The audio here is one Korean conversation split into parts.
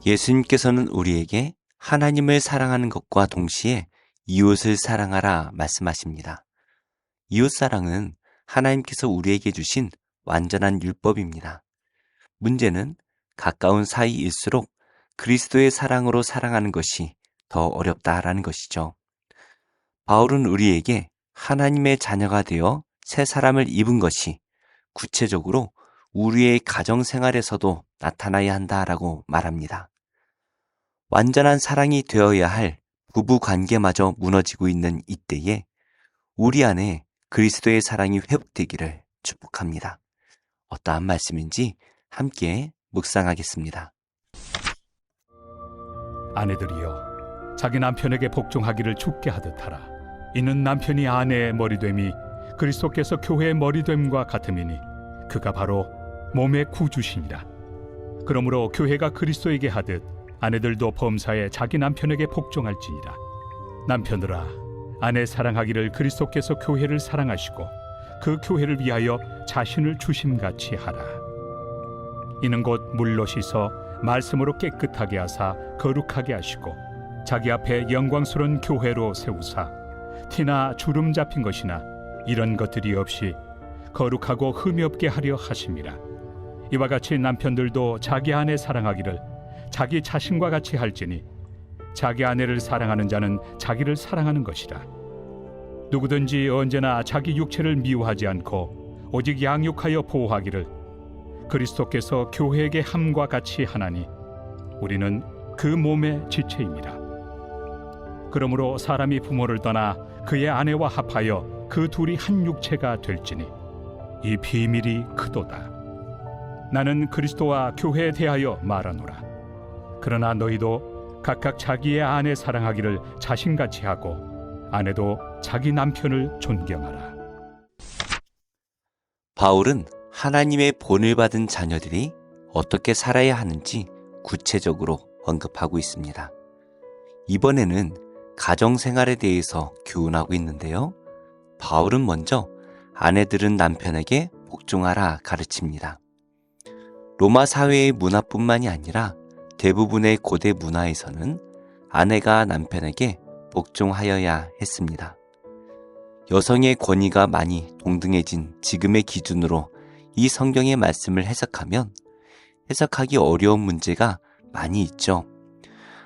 예수님께서는 우리에게 하나님을 사랑하는 것과 동시에 이웃을 사랑하라 말씀하십니다. 이웃사랑은 하나님께서 우리에게 주신 완전한 율법입니다. 문제는 가까운 사이일수록 그리스도의 사랑으로 사랑하는 것이 더 어렵다라는 것이죠. 바울은 우리에게 하나님의 자녀가 되어 새 사람을 입은 것이 구체적으로 우리의 가정생활에서도 나타나야 한다라고 말합니다. 완전한 사랑이 되어야 할 부부 관계마저 무너지고 있는 이때에 우리 안에 그리스도의 사랑이 회복되기를 축복합니다. 어떠한 말씀인지 함께 묵상하겠습니다. 아내들이여, 자기 남편에게 복종하기를 주께 하듯 하라. 이는 남편이 아내의 머리됨이 그리스도께서 교회의 머리됨과 같음이니 그가 바로 몸의 구주시니라. 그러므로 교회가 그리스도에게 하듯 아내들도 범사에 자기 남편에게 복종할지니라. 남편들아, 아내 사랑하기를 그리스도께서 교회를 사랑하시고 그 교회를 위하여 자신을 주심같이 하라. 이는 곧 물로 씻어 말씀으로 깨끗하게 하사 거룩하게 하시고 자기 앞에 영광스러운 교회로 세우사 티나 주름 잡힌 것이나 이런 것들이 없이 거룩하고 흠이 없게 하려 하심이라. 이와 같이 남편들도 자기 아내 사랑하기를 자기 자신과 같이 할지니 자기 아내를 사랑하는 자는 자기를 사랑하는 것이라. 누구든지 언제나 자기 육체를 미워하지 않고 오직 양육하여 보호하기를 그리스도께서 교회에게 함과 같이 하나니 우리는 그 몸의 지체입니다. 그러므로 사람이 부모를 떠나 그의 아내와 합하여 그 둘이 한 육체가 될지니 이 비밀이 크도다. 나는 그리스도와 교회에 대하여 말하노라. 그러나 너희도 각각 자기의 아내 사랑하기를 자신같이 하고 아내도 자기 남편을 존경하라. 바울은 하나님의 본을 받은 자녀들이 어떻게 살아야 하는지 구체적으로 언급하고 있습니다. 이번에는 가정생활에 대해서 교훈하고 있는데요. 바울은 먼저 아내들은 남편에게 복종하라 가르칩니다. 로마 사회의 문화뿐만이 아니라 대부분의 고대 문화에서는 아내가 남편에게 복종하여야 했습니다. 여성의 권위가 많이 동등해진 지금의 기준으로 이 성경의 말씀을 해석하면 해석하기 어려운 문제가 많이 있죠.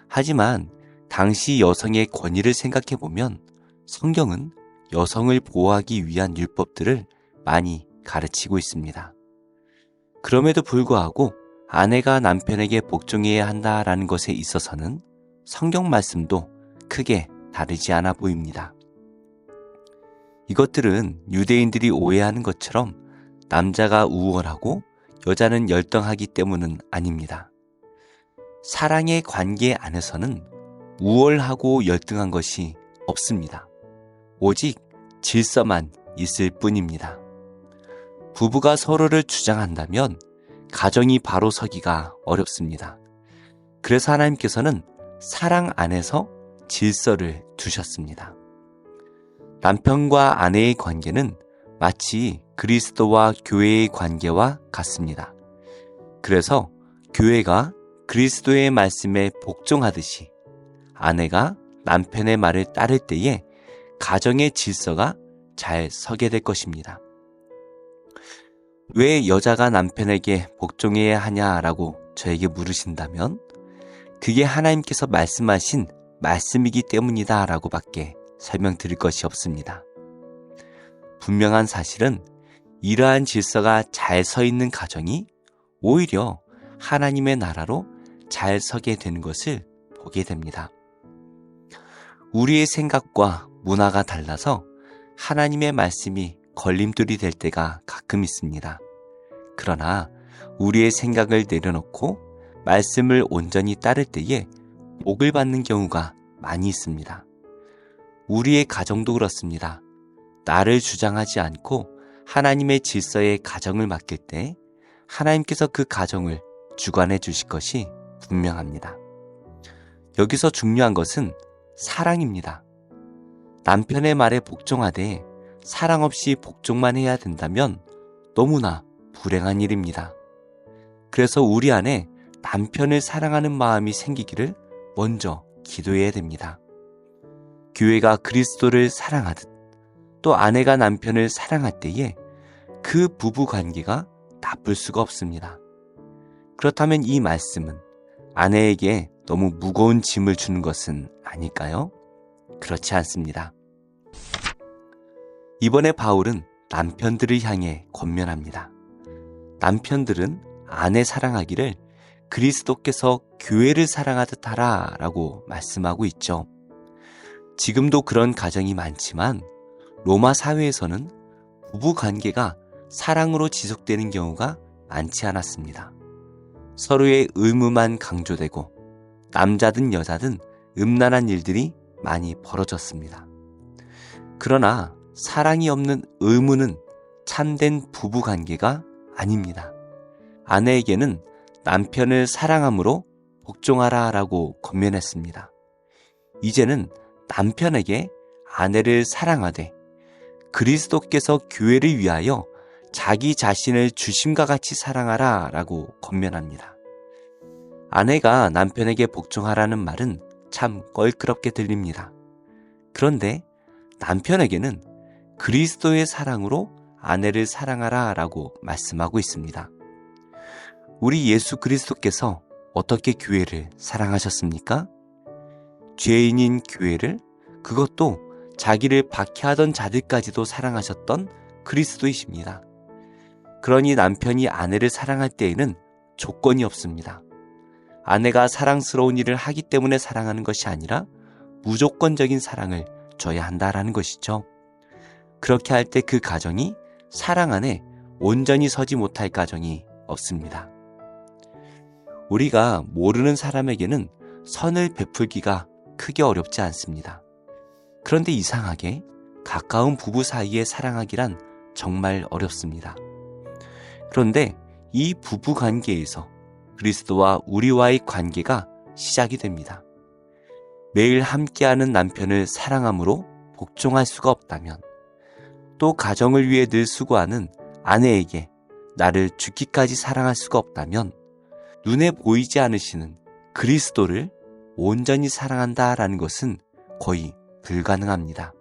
하지만 당시 여성의 권위를 생각해보면 성경은 여성을 보호하기 위한 율법들을 많이 가르치고 있습니다. 그럼에도 불구하고 아내가 남편에게 복종해야 한다라는 것에 있어서는 성경 말씀도 크게 다르지 않아 보입니다. 이것들은 유대인들이 오해하는 것처럼 남자가 우월하고 여자는 열등하기 때문은 아닙니다. 사랑의 관계 안에서는 우월하고 열등한 것이 없습니다. 오직 질서만 있을 뿐입니다. 부부가 서로를 주장한다면 가정이 바로 서기가 어렵습니다. 그래서 하나님께서는 사랑 안에서 질서를 두셨습니다. 남편과 아내의 관계는 마치 그리스도와 교회의 관계와 같습니다. 그래서 교회가 그리스도의 말씀에 복종하듯이 아내가 남편의 말을 따를 때에 가정의 질서가 잘 서게 될 것입니다. 왜 여자가 남편에게 복종해야 하냐라고 저에게 물으신다면 그게 하나님께서 말씀하신 말씀이기 때문이다 라고 밖에 설명드릴 것이 없습니다. 분명한 사실은 이러한 질서가 잘 서 있는 가정이 오히려 하나님의 나라로 잘 서게 되는 것을 보게 됩니다. 우리의 생각과 문화가 달라서 하나님의 말씀이 걸림돌이 될 때가 가끔 있습니다. 그러나 우리의 생각을 내려놓고 말씀을 온전히 따를 때에 복을 받는 경우가 많이 있습니다. 우리의 가정도 그렇습니다. 나를 주장하지 않고 하나님의 질서의 가정을 맡길 때 하나님께서 그 가정을 주관해 주실 것이 분명합니다. 여기서 중요한 것은 사랑입니다. 남편의 말에 복종하되 사랑 없이 복종만 해야 된다면 너무나 불행한 일입니다. 그래서 우리 안에 남편을 사랑하는 마음이 생기기를 먼저 기도해야 됩니다. 교회가 그리스도를 사랑하듯 또 아내가 남편을 사랑할 때에 그 부부 관계가 나쁠 수가 없습니다. 그렇다면 이 말씀은 아내에게 너무 무거운 짐을 주는 것은 아닐까요? 그렇지 않습니다. 이번에 바울은 남편들을 향해 권면합니다. 남편들은 아내 사랑하기를 그리스도께서 교회를 사랑하듯 하라 라고 말씀하고 있죠. 지금도 그런 가정이 많지만 로마 사회에서는 부부 관계가 사랑으로 지속되는 경우가 많지 않았습니다. 서로의 의무만 강조되고 남자든 여자든 음란한 일들이 많이 벌어졌습니다. 그러나 사랑이 없는 의무는 참된 부부 관계가 아닙니다. 아내에게는 남편을 사랑함으로 복종하라 라고 권면했습니다. 이제는 남편에게 아내를 사랑하되 그리스도께서 교회를 위하여 자기 자신을 주심과 같이 사랑하라 라고 권면합니다. 아내가 남편에게 복종하라는 말은 참 껄끄럽게 들립니다. 그런데 남편에게는 그리스도의 사랑으로 아내를 사랑하라 라고 말씀하고 있습니다. 우리 예수 그리스도께서 어떻게 교회를 사랑하셨습니까? 죄인인 교회를, 그것도 자기를 박해하던 자들까지도 사랑하셨던 그리스도이십니다. 그러니 남편이 아내를 사랑할 때에는 조건이 없습니다. 아내가 사랑스러운 일을 하기 때문에 사랑하는 것이 아니라 무조건적인 사랑을 줘야 한다라는 것이죠. 그렇게 할 때 그 가정이 사랑 안에 온전히 서지 못할 가정이 없습니다. 우리가 모르는 사람에게는 선을 베풀기가 크게 어렵지 않습니다. 그런데 이상하게 가까운 부부 사이에 사랑하기란 정말 어렵습니다. 그런데 이 부부 관계에서 그리스도와 우리와의 관계가 시작이 됩니다. 매일 함께하는 남편을 사랑함으로 복종할 수가 없다면, 또 가정을 위해 늘 수고하는 아내에게 나를 죽기까지 사랑할 수가 없다면 눈에 보이지 않으시는 그리스도를 온전히 사랑한다라는 것은 거의 불가능합니다.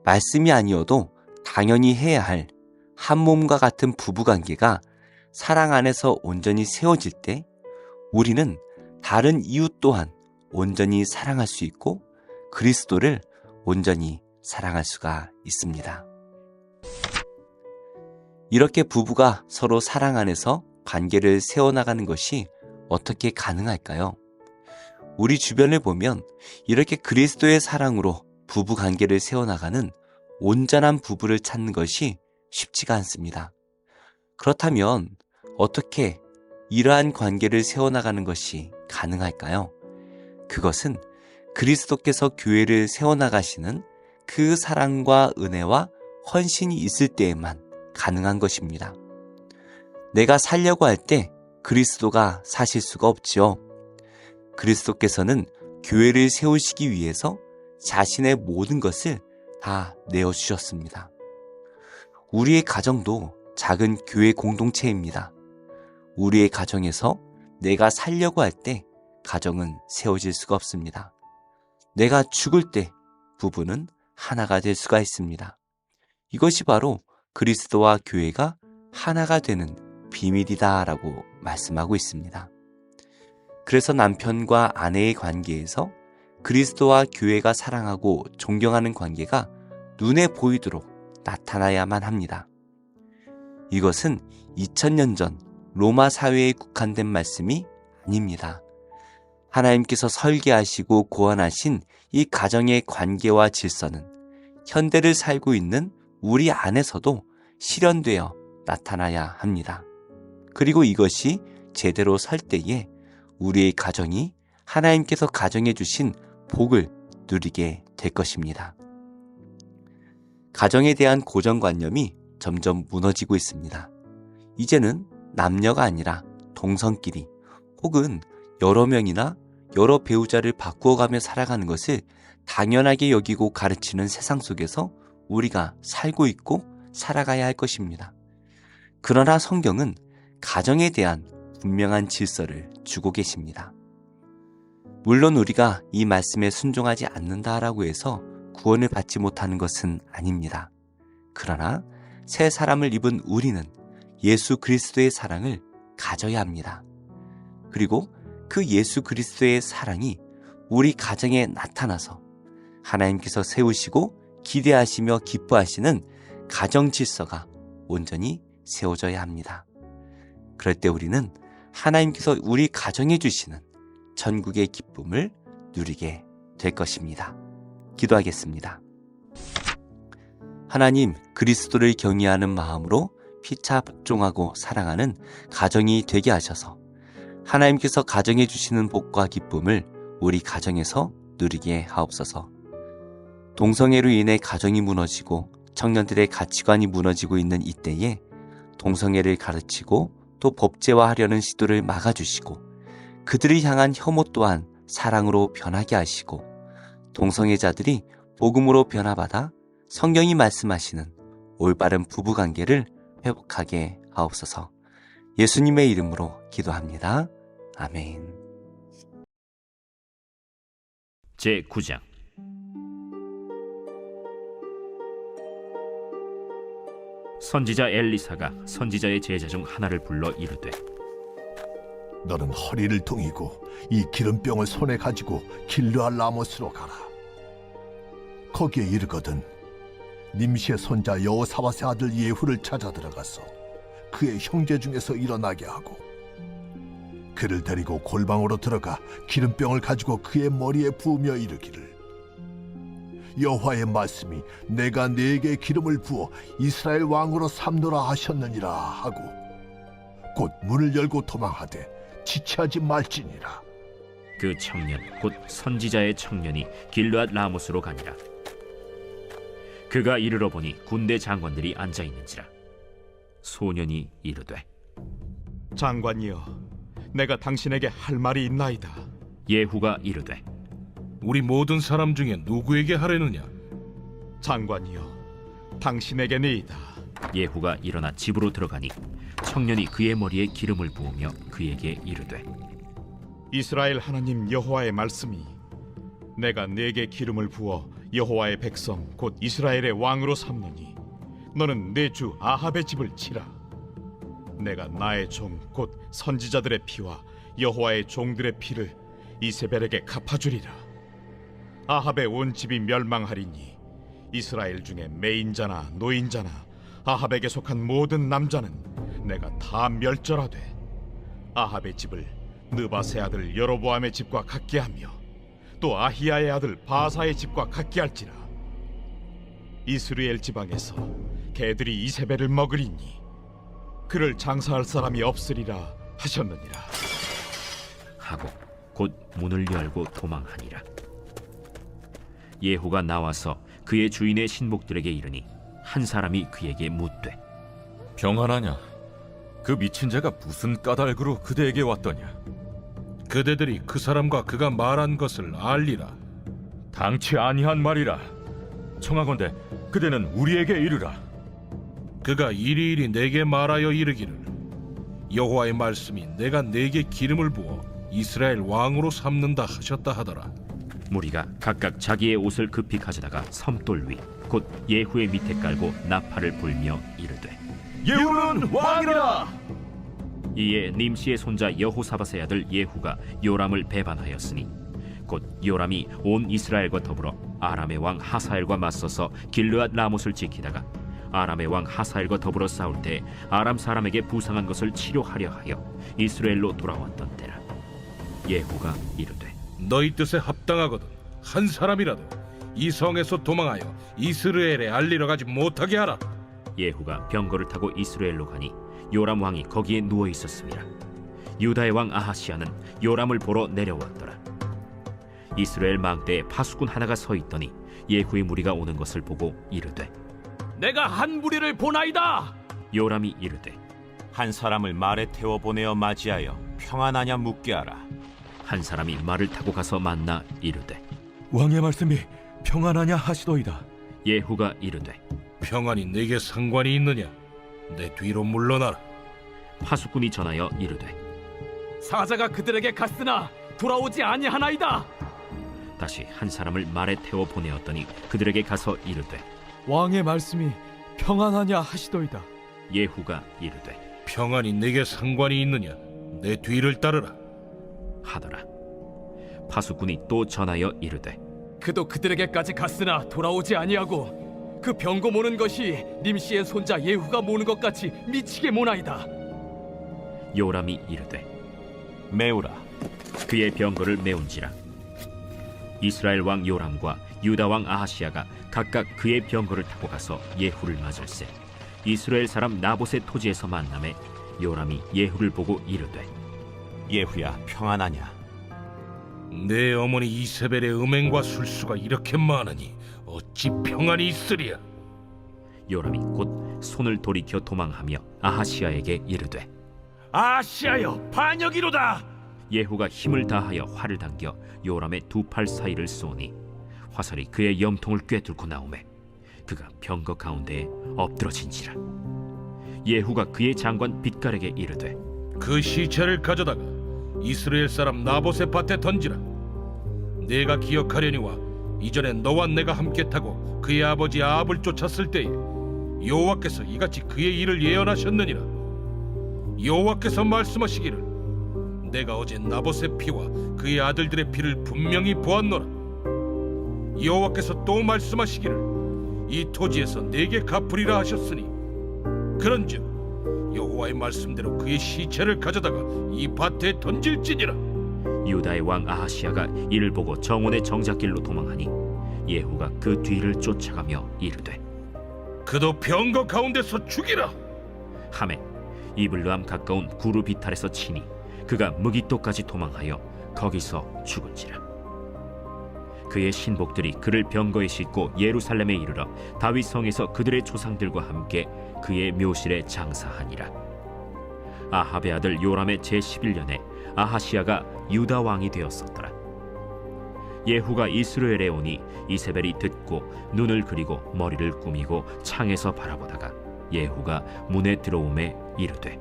말씀이 아니어도 당연히 해야 할 한 몸과 같은 부부관계가 사랑 안에서 온전히 세워질 때 우리는 다른 이웃 또한 온전히 사랑할 수 있고 그리스도를 온전히 사랑할 수가 있습니다. 이렇게 부부가 서로 사랑 안에서 관계를 세워나가는 것이 어떻게 가능할까요? 우리 주변을 보면 이렇게 그리스도의 사랑으로 부부 관계를 세워나가는 온전한 부부를 찾는 것이 쉽지가 않습니다. 그렇다면 어떻게 이러한 관계를 세워나가는 것이 가능할까요? 그것은 그리스도께서 교회를 세워나가시는 그 사랑과 은혜와 헌신이 있을 때에만 가능한 것입니다. 내가 살려고 할 때 그리스도가 사실 수가 없지요. 그리스도께서는 교회를 세우시기 위해서 자신의 모든 것을 다 내어주셨습니다. 우리의 가정도 작은 교회 공동체입니다. 우리의 가정에서 내가 살려고 할 때 가정은 세워질 수가 없습니다. 내가 죽을 때 부부는 하나가 될 수가 있습니다. 이것이 바로 그리스도와 교회가 하나가 되는 비밀이다라고 말씀하고 있습니다. 그래서 남편과 아내의 관계에서 그리스도와 교회가 사랑하고 존경하는 관계가 눈에 보이도록 나타나야만 합니다. 이것은 2000년 전 로마 사회에 국한된 말씀이 아닙니다. 하나님께서 설계하시고 고안하신 이 가정의 관계와 질서는 현대를 살고 있는 우리 안에서도 실현되어 나타나야 합니다. 그리고 이것이 제대로 설 때에 우리의 가정이 하나님께서 가정해 주신 복을 누리게 될 것입니다. 가정에 대한 고정관념이 점점 무너지고 있습니다. 이제는 남녀가 아니라 동성끼리 혹은 여러 명이나 여러 배우자를 바꾸어가며 살아가는 것을 당연하게 여기고 가르치는 세상 속에서 우리가 살고 있고 살아가야 할 것입니다. 그러나 성경은 가정에 대한 분명한 질서를 주고 계십니다. 물론 우리가 이 말씀에 순종하지 않는다라고 해서 구원을 받지 못하는 것은 아닙니다. 그러나 새 사람을 입은 우리는 예수 그리스도의 사랑을 가져야 합니다. 그리고 그 예수 그리스도의 사랑이 우리 가정에 나타나서 하나님께서 세우시고 기대하시며 기뻐하시는 가정 질서가 온전히 세워져야 합니다. 그럴 때 우리는 하나님께서 우리 가정에 주시는 전국의 기쁨을 누리게 될 것입니다. 기도하겠습니다. 하나님, 그리스도를 경외하는 마음으로 피차 복종하고 사랑하는 가정이 되게 하셔서 하나님께서 가정에 주시는 복과 기쁨을 우리 가정에서 누리게 하옵소서. 동성애로 인해 가정이 무너지고 청년들의 가치관이 무너지고 있는 이때에 동성애를 가르치고 또 법제화하려는 시도를 막아주시고 그들을 향한 혐오 또한 사랑으로 변하게 하시고 동성애자들이 복음으로 변화받아 성경이 말씀하시는 올바른 부부관계를 회복하게 하옵소서. 예수님의 이름으로 기도합니다. 아멘. 제9장 선지자 엘리사가 선지자의 제자 중 하나를 불러 이르되 너는 허리를 동이고 이 기름병을 손에 가지고 길르앗 라모스로 가라. 거기에 이르거든 님시의 손자 여호사밧의 아들 예후를 찾아 들어가서 그의 형제 중에서 일어나게 하고 그를 데리고 골방으로 들어가 기름병을 가지고 그의 머리에 부으며 이르기를 여호와의 말씀이 내가 네게 기름을 부어 이스라엘 왕으로 삼노라 하셨느니라 하고 곧 문을 열고 도망하되 지체하지 말지니라. 그 청년 곧 선지자의 청년이 길르앗 라모스로 가니라. 그가 이르러 보니 군대 장관들이 앉아 있는지라. 소년이 이르되 장관이여, 내가 당신에게 할 말이 있나이다. 예후가 이르되 우리 모든 사람 중에 누구에게 하려느냐? 장관이여, 당신에게니이다. 예후가 일어나 집으로 들어가니 청년이 그의 머리에 기름을 부으며 그에게 이르되 이스라엘 하나님 여호와의 말씀이 내가 네게 기름을 부어 여호와의 백성 곧 이스라엘의 왕으로 삼느니 너는 내 주 아합의 집을 치라. 내가 나의 종 곧 선지자들의 피와 여호와의 종들의 피를 이세벨에게 갚아주리라. 아합의 온 집이 멸망하리니 이스라엘 중에 매인자나 노인자나 아합에게 속한 모든 남자는 내가 다 멸절하되 아합의 집을 느바세 아들 여로보암의 집과 같게 하며 또 아히야의 아들 바사의 집과 같게 할지라. 이스라엘 지방에서 개들이 이세벨을 먹으리니 그를 장사할 사람이 없으리라 하셨느니라. 하고 곧 문을 열고 도망하니라. 예후가 나와서 그의 주인의 신복들에게 이르니 한 사람이 그에게 묻되 평안하냐? 그 미친 자가 무슨 까닭으로 그대에게 왔더냐? 그대들이 그 사람과 그가 말한 것을 알리라. 당치 아니한 말이라. 청하건대 그대는 우리에게 이르라. 그가 이리이리 내게 말하여 이르기를 여호와의 말씀이 내가 네게 기름을 부어 이스라엘 왕으로 삼는다 하셨다 하더라. 무리가 각각 자기의 옷을 급히 가져다가 섬돌 위 곧 예후의 밑에 깔고 나팔을 불며 이르되 예후는 왕이라. 이에 님시의 손자 여호사밧의 아들 예후가 요람을 배반하였으니 곧 요람이 온 이스라엘과 더불어 아람의 왕 하사엘과 맞서서 길르앗 라못을 지키다가 아람의 왕 하사엘과 더불어 싸울 때 아람 사람에게 부상한 것을 치료하려 하여 이스라엘로 돌아왔던 때라. 예후가 이르되 너희 뜻에 합당하거든 한 사람이라도 이 성에서 도망하여 이스라엘에 알리러 가지 못하게 하라. 예후가 병거를 타고 이스라엘로 가니 요람 왕이 거기에 누워 있었습니다. 유다의 왕 아하시아는 요람을 보러 내려왔더라. 이스라엘 망대에 파수꾼 하나가 서 있더니 예후의 무리가 오는 것을 보고 이르되 내가 한 무리를 보나이다. 요람이 이르되 한 사람을 말에 태워 보내어 맞이하여 평안하냐 묻게 하라. 한 사람이 말을 타고 가서 만나 이르되 왕의 말씀이 평안하냐 하시도이다. 예후가 이르되 평안이 내게 상관이 있느냐? 내 뒤로 물러나라. 파수꾼이 전하여 이르되 사자가 그들에게 갔으나 돌아오지 아니하나이다. 다시 한 사람을 말에 태워 보내었더니 그들에게 가서 이르되 왕의 말씀이 평안하냐 하시도이다. 예후가 이르되 평안이 내게 상관이 있느냐? 내 뒤를 따르라. 하더라. 파수꾼이 또 전하여 이르되 그도 그들에게까지 갔으나 돌아오지 아니하고 그 병거 모는 것이 님씨의 손자 예후가 모는 것 같이 미치게 모나이다. 요람이 이르되 메우라. 그의 병거를 메운지라. 이스라엘 왕 요람과 유다 왕 아하시야가 각각 그의 병거를 타고 가서 예후를 맞을세 이스라엘 사람 나봇의 토지에서 만남에 요람이 예후를 보고 이르되 예후야, 평안하냐? 내 어머니 이세벨의 음행과 술수가 이렇게 많으니 어찌 평안이 있으랴? 요람이 곧 손을 돌이켜 도망하며 아하시야에게 이르되 아시아여, 반역이로다. 예후가 힘을 다하여 활을 당겨 요람의 두 팔 사이를 쏘니 화살이 그의 염통을 꿰뚫고 나오매 그가 병거 가운데에 엎드러진지라. 예후가 그의 장관 빛깔에게 이르되 그 시체를 가져다가 이스라엘 사람 나봇의 밭에 던지라. 내가 기억하려니와 이전에 너와 내가 함께 타고 그의 아버지 아합을 쫓았을 때에 여호와께서 이같이 그의 일을 예언하셨느니라. 여호와께서 말씀하시기를 내가 어제 나봇의 피와 그의 아들들의 피를 분명히 보았노라. 여호와께서 또 말씀하시기를 이 토지에서 내게 갚으리라 하셨으니 그런즉 여호와의 말씀대로 그의 시체를 가져다가 이 밭에 던질지니라. 유다의 왕 아하시야가 이를 보고 정원의 정작길로 도망하니 예후가 그 뒤를 쫓아가며 이르되 그도 병거 가운데서 죽이라. 하매 이블르함 가까운 구르 비탈에서 치니 그가 무기토까지 도망하여 거기서 죽은지라. 그의 신복들이 그를 병거에 싣고 예루살렘에 이르러 다윗 성에서 그들의 조상들과 함께 그의 묘실에 장사하니라. 아합의 아들 요람의 제11년에 아하시야가 유다 왕이 되었었더라. 예후가 이스라엘에 오니 이세벨이 듣고 눈을 그리고 머리를 꾸미고 창에서 바라보다가 예후가 문에 들어오매 이르되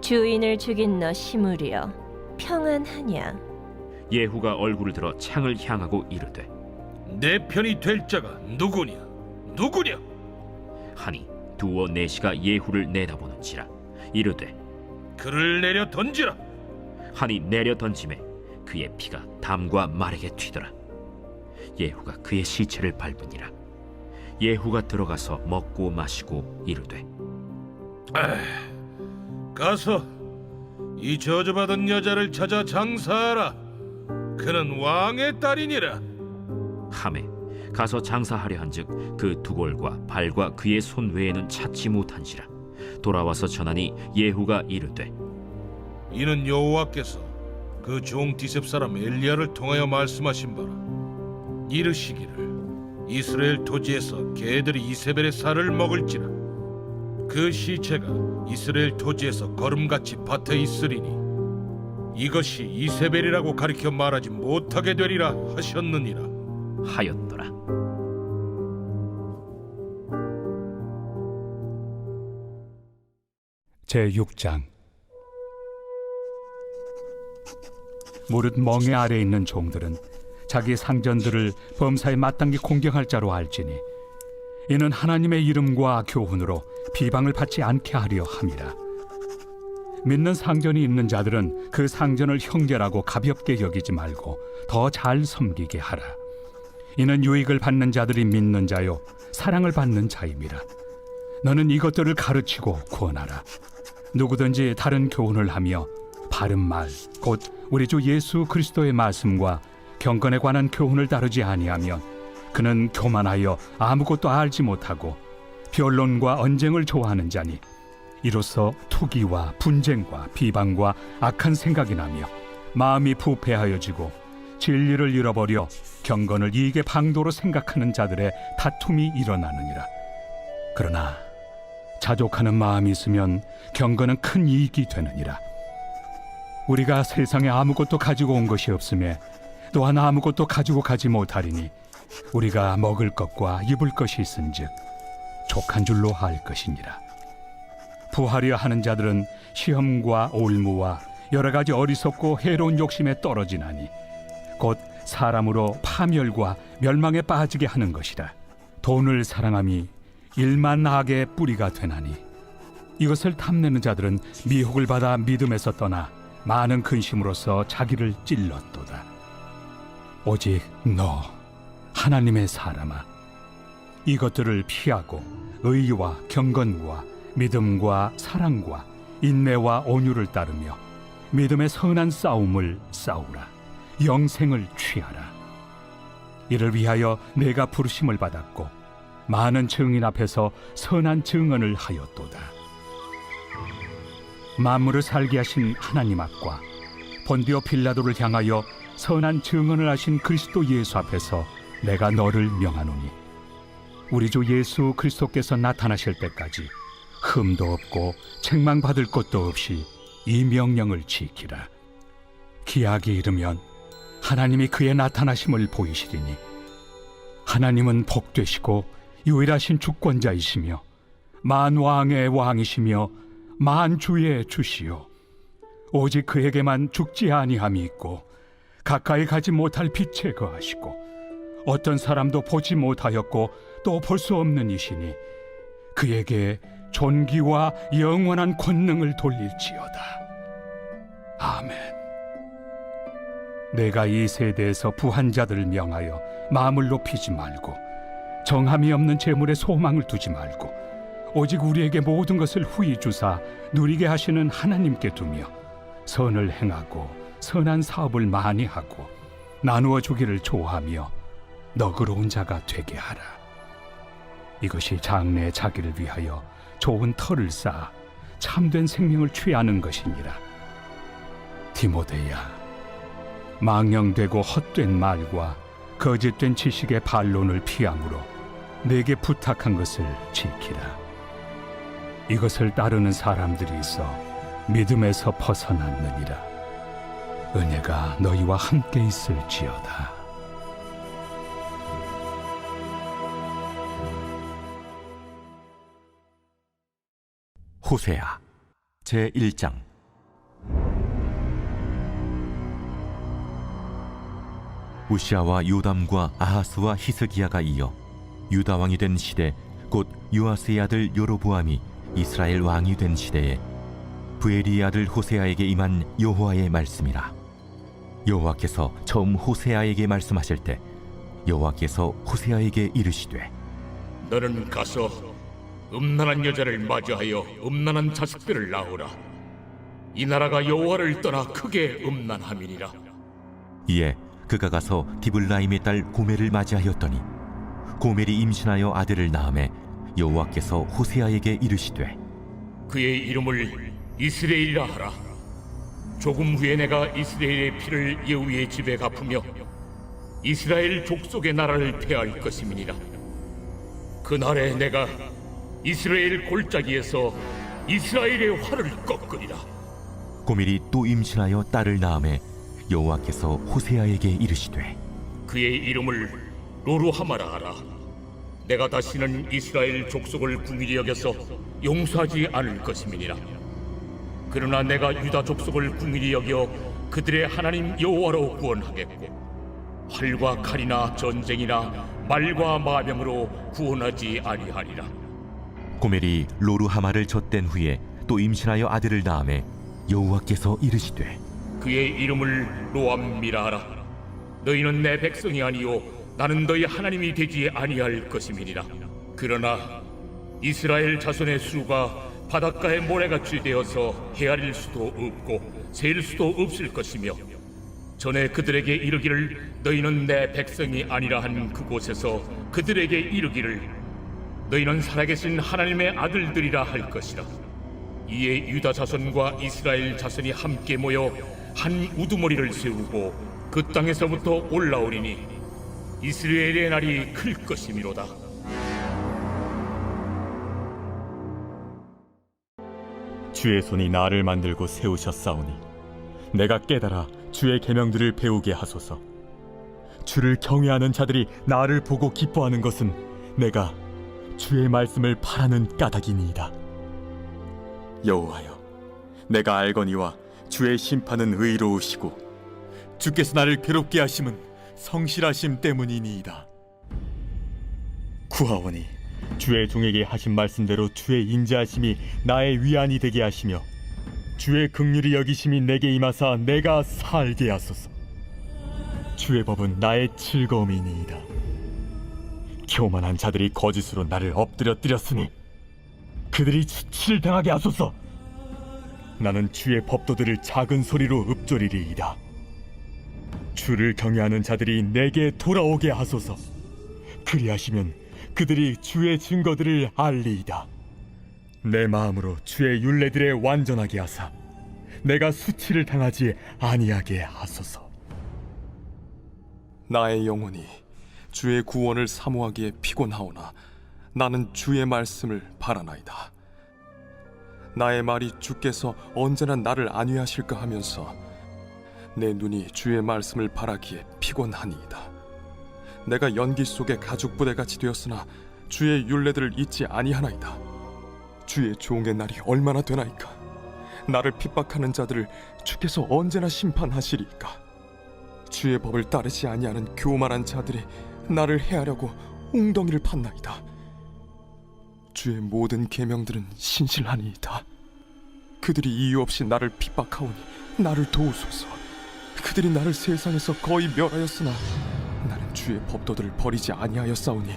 주인을 죽인 너 시므리여 평안하냐? 예후가 얼굴을 들어 창을 향하고 이르되 내 편이 될 자가 누구냐? 누구냐? 하니 두어 내시가 예후를 내다보는지라. 이르되 그를 내려 던지라. 하니 내려 던짐에 그의 피가 담과 말에게 튀더라. 예후가 그의 시체를 밟으니라. 예후가 들어가서 먹고 마시고 이르되 가서 이 저주받은 여자를 찾아 장사하라. 그는 왕의 딸이니라. 하매 가서 장사하려 한즉 그 두골과 발과 그의 손 외에는 찾지 못한지라. 돌아와서 전하니 예후가 이르되 이는 여호와께서 그 종 디셉 사람 엘리야를 통하여 말씀하신 바라. 이르시기를 이스라엘 토지에서 개들이 이세벨의 살을 먹을지라. 그 시체가 이스라엘 토지에서 거름같이 밭에 있으리니 이것이 이세벨이라고 가리켜 말하지 못하게 되리라 하셨느니라 하였더라. 제6장 무릇 멍에 아래 있는 종들은 자기 상전들을 범사에 마땅히 공경할 자로 알지니 이는 하나님의 이름과 교훈으로 비방을 받지 않게 하려 함이라. 믿는 상전이 있는 자들은 그 상전을 형제라고 가볍게 여기지 말고 더 잘 섬기게 하라. 이는 유익을 받는 자들이 믿는 자요 사랑을 받는 자임이라. 너는 이것들을 가르치고 구원하라. 누구든지 다른 교훈을 하며 바른 말 곧 우리 주 예수 그리스도의 말씀과 경건에 관한 교훈을 다루지 아니하면 그는 교만하여 아무것도 알지 못하고 변론과 언쟁을 좋아하는 자니 이로써 투기와 분쟁과 비방과 악한 생각이 나며 마음이 부패하여지고 진리를 잃어버려 경건을 이익의 방도로 생각하는 자들의 다툼이 일어나느니라. 그러나 자족하는 마음이 있으면 경건은 큰 이익이 되느니라. 우리가 세상에 아무것도 가지고 온 것이 없으며 또한 아무것도 가지고 가지 못하리니 우리가 먹을 것과 입을 것이 있은즉 족한 줄로 알 것이니라. 부하려 하는 자들은 시험과 올무와 여러 가지 어리석고 해로운 욕심에 떨어지나니 곧 사람으로 파멸과 멸망에 빠지게 하는 것이라. 돈을 사랑함이 일만 악의 뿌리가 되나니 이것을 탐내는 자들은 미혹을 받아 믿음에서 떠나 많은 근심으로써 자기를 찔렀도다. 오직 너 하나님의 사람아, 이것들을 피하고 의와 경건과 믿음과 사랑과 인내와 온유를 따르며 믿음의 선한 싸움을 싸우라. 영생을 취하라. 이를 위하여 내가 부르심을 받았고 많은 증인 앞에서 선한 증언을 하였도다. 만물을 살게 하신 하나님 앞과 본디오 빌라도를 향하여 선한 증언을 하신 그리스도 예수 앞에서 내가 너를 명하노니 우리 주 예수 그리스도께서 나타나실 때까지 흠도 없고 책망받을 것도 없이 이 명령을 지키라. 기약이 이르면 하나님이 그의 나타나심을 보이시리니 하나님은 복되시고 유일하신 주권자이시며 만왕의 왕이시며 만주의 주시요 오직 그에게만 죽지 아니함이 있고 가까이 가지 못할 빛에 거하시고 어떤 사람도 보지 못하였고 또 볼 수 없는 이시니 그에게 존귀와 영원한 권능을 돌릴지어다. 아멘. 내가 이 세대에서 부한 자들을 명하여 마음을 높이지 말고 정함이 없는 재물에 소망을 두지 말고 오직 우리에게 모든 것을 후히 주사 누리게 하시는 하나님께 두며 선을 행하고 선한 사업을 많이 하고 나누어 주기를 좋아하며 너그러운 자가 되게 하라. 이것이 장래의 자기를 위하여 좋은 터를 쌓아 참된 생명을 취하는 것이니라. 디모데야, 망령되고 헛된 말과 거짓된 지식의 반론을 피함으로 내게 부탁한 것을 지키라. 이것을 따르는 사람들이 있어 믿음에서 벗어났느니라. 은혜가 너희와 함께 있을지어다. 호세아 제1장. 우시아와 요담과 아하스와 히스기야가 이어 유다 왕이 된 시대, 곧 요아스의 아들 여로보암이 이스라엘 왕이 된 시대에 부엘리의 아들 호세아에게 임한 여호와의 말씀이라. 여호와께서 처음 호세아에게 말씀하실 때 여호와께서 호세아에게 이르시되 너는 가서 음란한 여자를 맞이하여 음란한 자식들을 낳으라. 이 나라가 여호와를 떠나 크게 음란함이니라. 이에 그가 가서 디블라임의 딸 고멜을 맞이하였더니 고멜이 임신하여 아들을 낳음에 여호와께서 호세아에게 이르시되 그의 이름을 이스라엘이라 하라. 조금 후에 내가 이스라엘의 피를 예후의 집에 갚으며 이스라엘 족속의 나라를 폐할 것임이니라. 그날에 내가 이스라엘 골짜기에서 이스라엘의 활을 꺾으리라. 고멜이 또 임신하여 딸을 낳음에 여호와께서 호세아에게 이르시되 그의 이름을 로루하마라 하라. 내가 다시는 이스라엘 족속을 궁일이 여겨서 용서하지 않을 것임이니라. 그러나 내가 유다 족속을 궁일이 여겨 그들의 하나님 여호와로 구원하겠고 활과 칼이나 전쟁이나 말과 마병으로 구원하지 아니하리라. 고멜이 로루하마를 젖댄 후에 또 임신하여 아들을 낳음에 여호와께서 이르시되 그의 이름을 로암미라 하라. 너희는 내 백성이 아니요 나는 너희 하나님이 되지 아니할 것임이니라. 그러나 이스라엘 자손의 수가 바닷가의 모래같이 되어서 헤아릴 수도 없고 셀 수도 없을 것이며 전에 그들에게 이르기를 너희는 내 백성이 아니라 한 그곳에서 그들에게 이르기를 너희는 살아계신 하나님의 아들들이라 할 것이라. 이에 유다 자손과 이스라엘 자손이 함께 모여 한 우두머리를 세우고 그 땅에서부터 올라오리니 이스라엘의 날이 클 것이미로다. 주의 손이 나를 만들고 세우셨사오니 내가 깨달아 주의 계명들을 배우게 하소서. 주를 경외하는 자들이 나를 보고 기뻐하는 것은 내가 주의 말씀을 바라는 까닭이니이다. 여호와여, 내가 알거니와 주의 심판은 의로우시고 주께서 나를 괴롭게 하심은 성실하심 때문이니이다. 구하오니 주의 종에게 하신 말씀대로 주의 인자하심이 나의 위안이 되게 하시며 주의 긍휼히 여기심이 내게 임하사 내가 살게 하소서. 주의 법은 나의 즐거움이니이다. 교만한 자들이 거짓으로 나를 엎드려뜨렸으니 그들이 수치를 당하게 하소서. 나는 주의 법도들을 작은 소리로 읊조리리이다. 주를 경외하는 자들이 내게 돌아오게 하소서. 그리하시면 그들이 주의 증거들을 알리이다. 내 마음으로 주의 율례들에 완전하게 하사 내가 수치를 당하지 아니하게 하소서. 나의 영혼이 주의 구원을 사모하기에 피곤하오나 나는 주의 말씀을 바라나이다. 나의 말이 주께서 언제나 나를 안위하실까 하면서 내 눈이 주의 말씀을 바라기에 피곤하니이다. 내가 연기 속에 가죽 부대같이 되었으나 주의 율례들을 잊지 아니하나이다. 주의 종의 날이 얼마나 되나이까? 나를 핍박하는 자들을 주께서 언제나 심판하시리이까? 주의 법을 따르지 아니하는 교만한 자들이 나를 해하려고 웅덩이를 팠나이다. 주의 모든 계명들은 신실하니이다. 그들이 이유 없이 나를 핍박하오니 나를 도우소서. 그들이 나를 세상에서 거의 멸하였으나 나는 주의 법도들을 버리지 아니하였사오니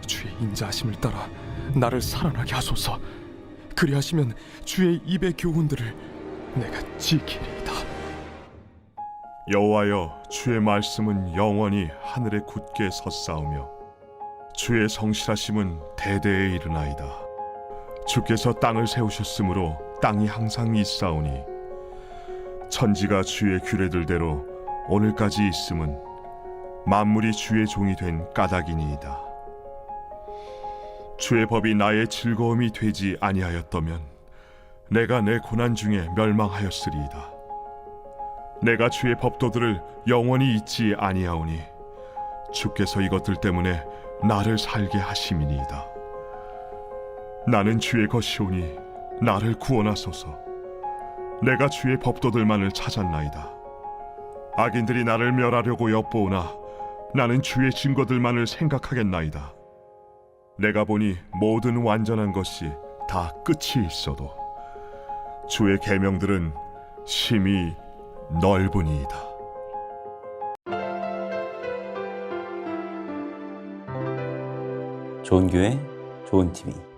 주의 인자하심을 따라 나를 살아나게 하소서. 그리하시면 주의 입의 교훈들을 내가 지키리이다. 여호와여, 주의 말씀은 영원히 하늘에 굳게 섰사오며 주의 성실하심은 대대에 이르나이다. 주께서 땅을 세우셨으므로 땅이 항상 있사오니 천지가 주의 규례들대로 오늘까지 있음은 만물이 주의 종이 된 까닭이니이다. 주의 법이 나의 즐거움이 되지 아니하였다면 내가 내 고난 중에 멸망하였으리이다. 내가 주의 법도들을 영원히 잊지 아니하오니 주께서 이것들 때문에 나를 살게 하심이니이다. 나는 주의 것이오니 나를 구원하소서. 내가 주의 법도들만을 찾았나이다. 악인들이 나를 멸하려고 엿보오나 나는 주의 증거들만을 생각하겠나이다. 내가 보니 모든 완전한 것이 다 끝이 있어도 주의 계명들은 심히 넓으니이다. 좋은 교회, 좋은 TV.